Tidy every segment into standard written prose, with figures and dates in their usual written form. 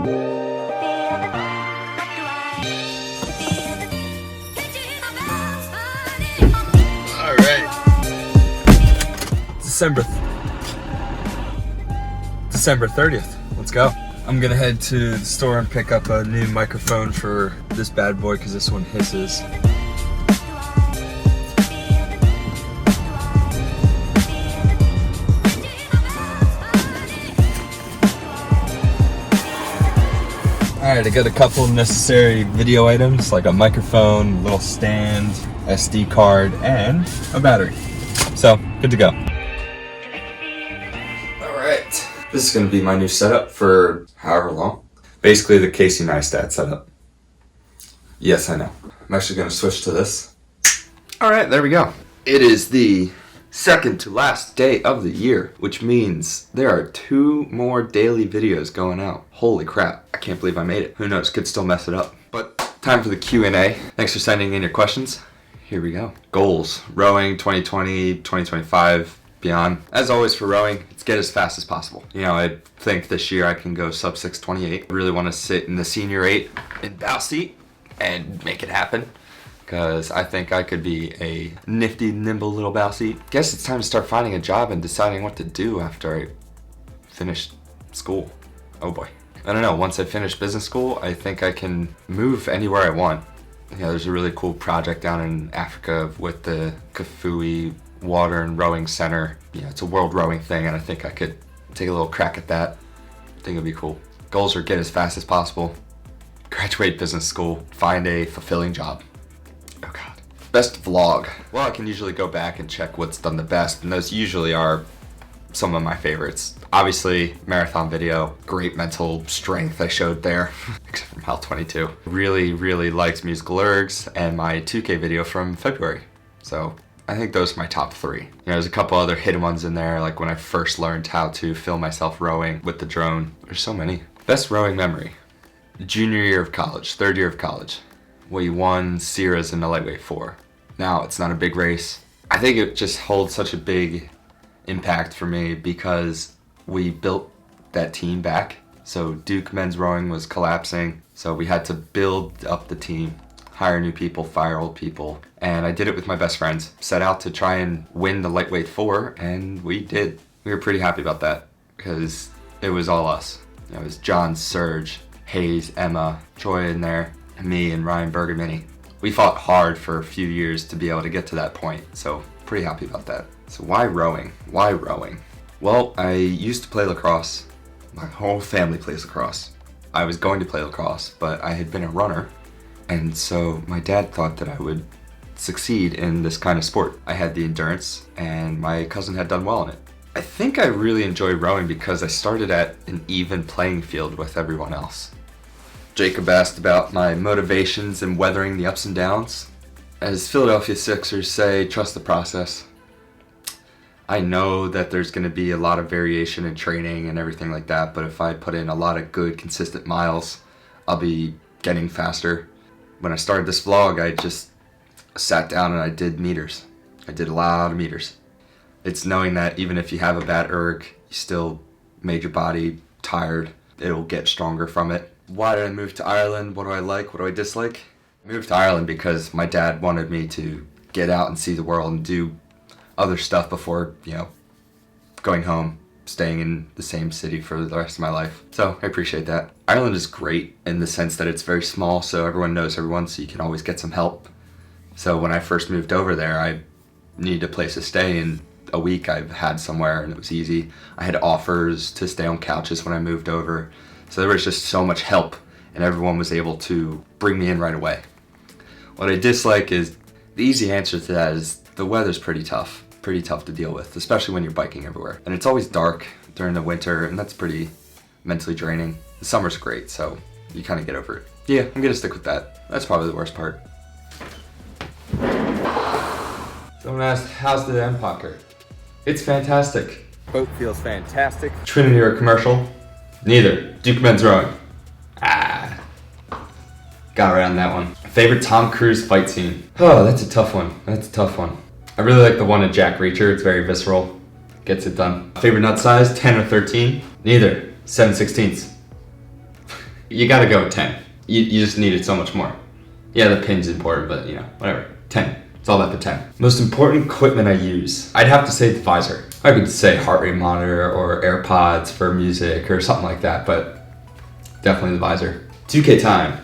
Alright. December 30th. Let's go. I'm gonna head to the store and pick up a new microphone for this bad boy because this one hisses. Alright, I got a couple necessary video items like a microphone, little stand, SD card, and a battery. So, good to go. Alright, this is going to be my new setup for however long. Basically the Casey Neistat setup. Yes, I know. I'm actually going to switch to this. Alright, there we go. It is the second to last day of the year, which means there are 2 more daily videos going out. Holy crap, I can't believe I made it. Who knows, could still mess it up. But time for the Q&A. Thanks for sending in your questions. Here we go. Goals, rowing 2020, 2025, beyond. As always for rowing, it's get as fast as possible. You know, I think this year I can go sub 6:28. I really want to sit in the senior 8 in bow seat and make it happen, because I think I could be a nifty, nimble little bow seat. Guess it's time to start finding a job and deciding what to do after I finish school. Oh boy. I don't know, once I finish business school, I think I can move anywhere I want. You know, there's a really cool project down in Africa with the Kafui Water and Rowing Center. You know, it's a world rowing thing, and I think I could take a little crack at that. I think it'd be cool. Goals are get as fast as possible, graduate business school, find a fulfilling job. Oh God. Best vlog. Well, I can usually go back and check what's done the best, and those usually are some of my favorites. Obviously, marathon video, great mental strength I showed there, except for mile 22. Really liked musical ergs and my 2K video from February. So I think those are my top 3. You know, there's a couple other hidden ones in there, like when I first learned how to film myself rowing with the drone. There's so many. Best rowing memory. Junior year of college, 3rd year of college. We won Sierras in the lightweight 4. Now, it's not a big race. I think it just holds such a big impact for me because we built that team back. So Duke men's rowing was collapsing, so we had to build up the team, hire new people, fire old people, and I did it with my best friends. Set out to try and win the lightweight 4, and we did. We were pretty happy about that because it was all us. You know, it was John, Serge, Hayes, Emma, Troy in there, and me and Ryan Bergamini. We fought hard for a few years to be able to get to that point, so pretty happy about that. So why rowing? Why rowing? Well, I used to play lacrosse. My whole family plays lacrosse. I was going to play lacrosse, but I had been a runner, and so my dad thought that I would succeed in this kind of sport. I had the endurance, and my cousin had done well in it. I think I really enjoy rowing because I started at an even playing field with everyone else. Jacob asked about my motivations in weathering the ups and downs. As Philadelphia Sixers say, trust the process. I know that there's going to be a lot of variation in training and everything like that, but if I put in a lot of good, consistent miles, I'll be getting faster. When I started this vlog, I just sat down and I did meters. I did a lot of meters. It's knowing that even if you have a bad erg, you still made your body tired. It'll get stronger from it. Why did I move to Ireland? What do I like? What do I dislike? I moved to Ireland because my dad wanted me to get out and see the world and do other stuff before, you know, going home, staying in the same city for the rest of my life. So I appreciate that. Ireland is great in the sense that it's very small, so everyone knows everyone, so you can always get some help. So when I first moved over there, I needed a place to stay. In a week I had somewhere and it was easy. I had offers to stay on couches when I moved over. So there was just so much help and everyone was able to bring me in right away. What I dislike is, the easy answer to that is the weather's pretty tough to deal with, especially when you're biking everywhere. And it's always dark during the winter, and that's pretty mentally draining. The summer's great, so you kind of get over it. Yeah, I'm gonna stick with that. That's probably the worst part. Someone asked, how's the M Pocker? It's fantastic. Boat feels fantastic. Trinity or commercial? Neither. Duke men's rowing. Got right on that one. Favorite Tom Cruise fight scene? Oh, that's a tough one. I really like the one at Jack Reacher. It's very visceral. Gets it done. Favorite nut size? 10 or 13? Neither. 7/16. You gotta go with 10. You just need it so much more. Yeah, the pin's important, but whatever. 10. It's all about the 10. Most important equipment I use. I'd have to say the visor. I could say heart rate monitor or AirPods for music or something like that, but definitely the visor. 2K time.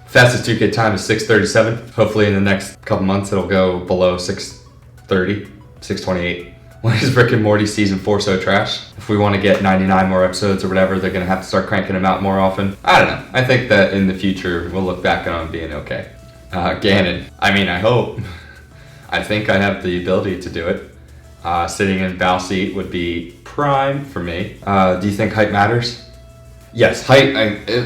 Fastest 2K time is 6:37. Hopefully in the next couple months it'll go below 6:30, 6:28. Why is Rick and Morty season 4 so trash? If we want to get 99 more episodes or whatever, they're going to have to start cranking them out more often. I don't know. I think that in the future we'll look back on being okay. Gannon. I hope. I think I have the ability to do it. Sitting in bow seat would be prime for me. Do you think height matters? Yes, height.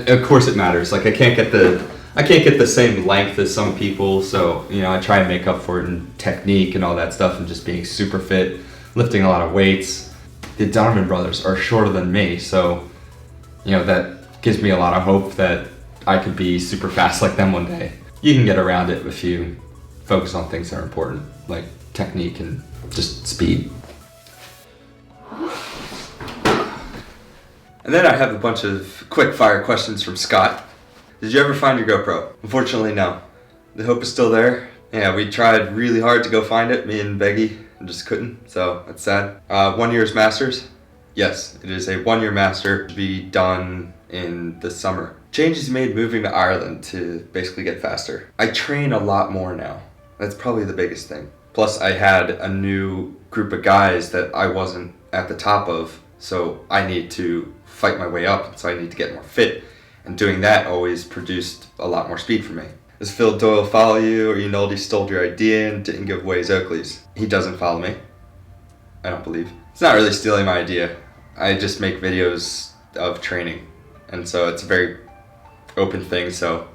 Of course it matters. Like I can't get the same length as some people, so I try and make up for it in technique and all that stuff, and just being super fit, lifting a lot of weights. The Donovan brothers are shorter than me, so that gives me a lot of hope that I could be super fast like them one day. You can get around it if you focus on things that are important, like technique and just speed. And then I have a bunch of quick fire questions from Scott. Did you ever find your GoPro? Unfortunately, no. The hope is still there. Yeah, we tried really hard to go find it, me and Beggy, and just couldn't, so that's sad. 1 year's masters? Yes, it is a 1-year master to be done in the summer. Changes made moving to Ireland to basically get faster. I train a lot more now. That's probably the biggest thing. Plus, I had a new group of guys that I wasn't at the top of, so I need to fight my way up, so I need to get more fit. And doing that always produced a lot more speed for me. Does Phil Doyle follow you, or you know he stole your idea and didn't give away his Oakleys? He doesn't follow me. I don't believe. It's not really stealing my idea. I just make videos of training. And so it's a very open thing, so,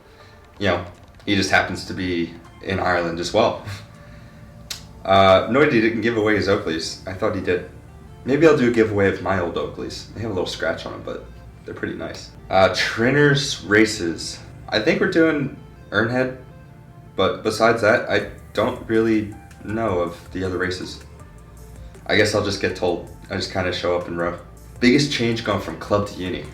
he just happens to be in Ireland as well. No, he didn't give away his Oakleys. I thought he did. Maybe I'll do a giveaway of my old Oakleys. They have a little scratch on them, but they're pretty nice. Trainers races. I think we're doing Earnhead, but besides that, I don't really know of the other races. I guess I'll just get told. I just kind of show up and row. Biggest change going from club to uni.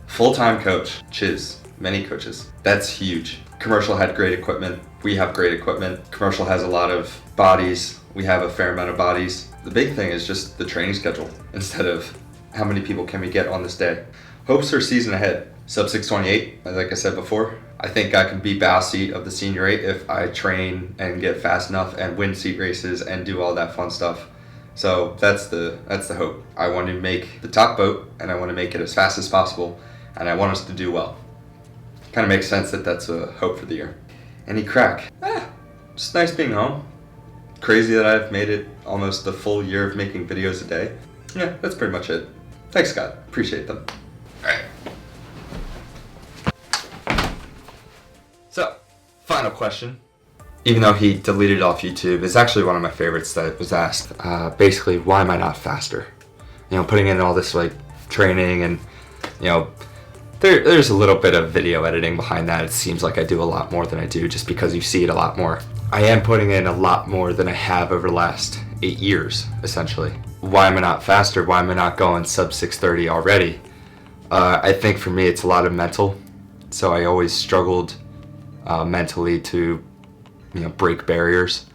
Full-time coach, Chiz, many coaches. That's huge. Commercial had great equipment. We have great equipment. Commercial has a lot of bodies. We have a fair amount of bodies. The big thing is just the training schedule instead of how many people can we get on this day. Hopes for season ahead. Sub 628, like I said before. I think I can be bow seat of the senior 8 if I train and get fast enough and win seat races and do all that fun stuff. So that's the hope. I want to make the top boat, and I want to make it as fast as possible, and I want us to do well. Kind of makes sense that that's a hope for the year. Any crack? Just nice being home. Crazy that I've made it almost a full year of making videos a day. Yeah, that's pretty much it. Thanks, Scott. Appreciate them. Alright. So, final question. Even though he deleted it off YouTube, it's actually one of my favorites that was asked. Basically, why am I not faster? Putting in all this training and there's a little bit of video editing behind that. It seems like I do a lot more than I do just because you see it a lot more. I am putting in a lot more than I have over the last 8 years, essentially. Why am I not faster? Why am I not going sub 630 already? I think for me it's a lot of mental. So I always struggled mentally to break barriers.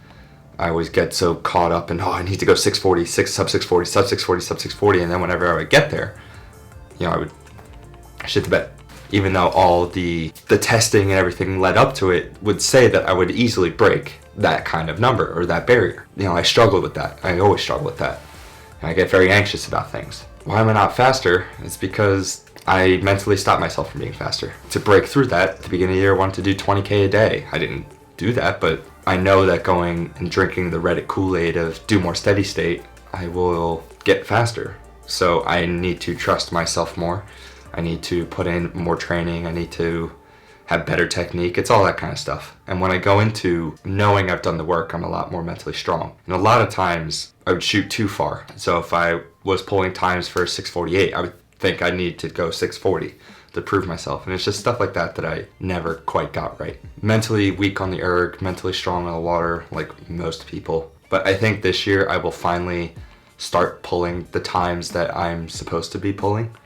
I always get so caught up in, I need to go 640, sub 640, sub 640, sub 640, and then whenever I would get there, I would shit the bed. Even though all the testing and everything led up to it would say that I would easily break that kind of number or that barrier. I struggled with that. I always struggle with that. And I get very anxious about things. Why am I not faster? It's because I mentally stopped myself from being faster. To break through that, at the beginning of the year, I wanted to do 20K a day. I didn't do that, but I know that going and drinking the Reddit Kool-Aid of do more steady state, I will get faster. So I need to trust myself more. I need to put in more training. I need to have better technique. It's all that kind of stuff. And when I go into knowing I've done the work, I'm a lot more mentally strong. And a lot of times I would shoot too far. So if I was pulling times for 648, I would think I need to go 640 to prove myself. And it's just stuff like that that I never quite got right. Mentally weak on the erg, mentally strong on the water, like most people. But I think this year I will finally start pulling the times that I'm supposed to be pulling.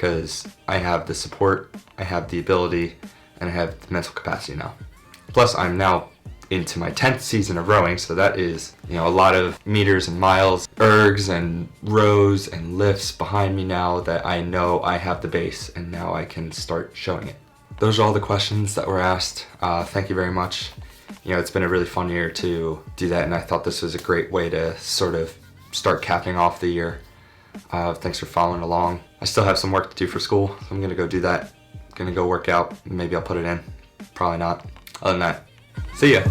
because I have the support, I have the ability, and I have the mental capacity now. Plus, I'm now into my 10th season of rowing, so that is, a lot of meters and miles, ergs and rows and lifts behind me now that I know I have the base, and now I can start showing it. Those are all the questions that were asked. Thank you very much. It's been a really fun year to do that, and I thought this was a great way to sort of start capping off the year. Thanks for following along. I still have some work to do for school, so I'm gonna go do that. Gonna go work out. Maybe I'll put it in. Probably not. Other than that, see ya.